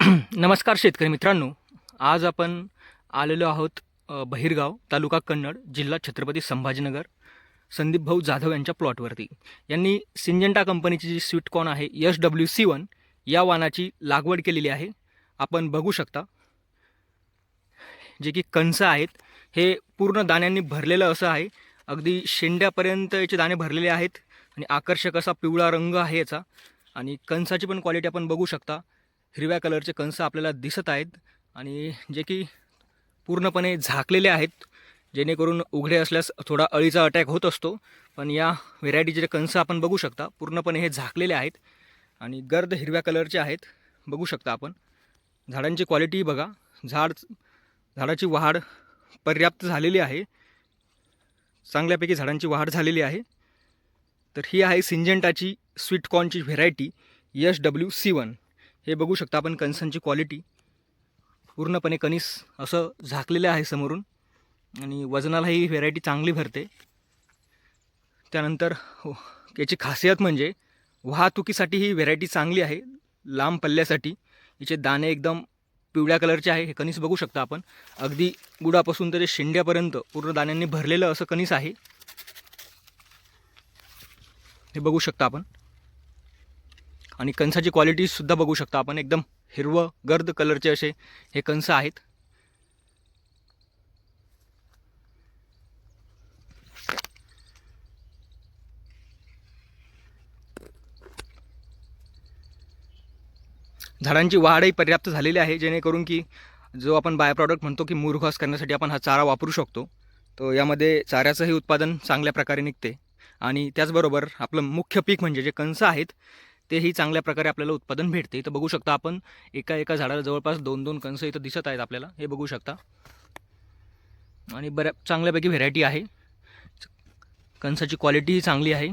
नमस्कार शेतकरी मित्रांनो. आज आपण आलेलो आहोत बहिरगाव, तालुका कन्नड, जिल्हा छत्रपती संभाजीनगर, संदीप भाऊ जाधव यांच्या प्लॉटवरती. यांनी सिंजेंटा कंपनीची जी स्वीट कॉर्न आहे SWC1 या वाणाची लागवड केलेली आहे. आपण बघू शकता जे की कणस आहेत हे पूर्ण दाण्यांनी भरलेलं असं आहे. अगदी शेंड्यापर्यंत याचे दाणे भरलेले आहेत आणि आकर्षक असा पिवळा रंग आहे याचा. आणि कणसाची पण क्वालिटी आपण बघू शकता. हिरव्या कलरचे कणस आपल्याला दिसत आहेत आणि जे की पूर्णपणे झाकलेले आहेत, जेणेकरून उघडे असल्यास थोडा अळीचा अटॅक होत असतो. पण या व्हेरायटीचे जे कणस आपण बघू शकता पूर्णपणे हे झाकलेले आहेत आणि गर्द हिरव्या कलरचे आहेत. बघू शकता आपण झाडांची क्वालिटी बघा. झाडाची वाढ पर्याप्त झालेली आहे, चांगल्यापैकी झाडांची वाढ झालेली आहे. तर ही आहे सिंजेंटाची स्वीट कॉर्नची व्हेरायटी SWC1. हे बघू शकता आपण कणसांची क्वालिटी. पूर्णपणे कणीस असं झाकलेलं आहे समोरून आणि वजनाला ही व्हेरायटी चांगली भरते. त्यानंतर याची खासियत म्हणजे वाहतुकीसाठी ही व्हेरायटी चांगली आहे. लांब पल्ल्यासाठी याचे दाणे एकदम पिवळ्या कलरचे आहे. हे कणीस बघू शकता आपण. अगदी गुडापासून तर शेंड्यापर्यंत पूर्ण दाण्यांनी भरलेलं असं कणीस आहे. हे बघू शकता आपण. आणि कणसाची क्वालिटीसुद्धा बघू शकता आपण. एकदम हिरवं गर्द कलरचे असे हे कणस आहेत. झाडांची वाढही पर्याप्त झालेली आहे, जेणेकरून की जो आपण बाय प्रॉडक्ट म्हणतो की मुरघास करण्यासाठी आपण हा चारा वापरू शकतो. तो यामध्ये चाऱ्याचंही उत्पादन चांगल्या प्रकारे निघते आणि त्याचबरोबर आपलं मुख्य पीक म्हणजे जे कणस आहेत तेही चांगल्या प्रकारे आपल्याला उत्पादन भेटते. इथं बघू शकता आपण एका झाडाला जवळपास 2-2 कणस इथं दिसत आहेत आपल्याला. हे बघू शकता. आणि चांगल्यापैकी व्हेरायटी आहे. कणसाची क्वालिटीही चांगली आहे.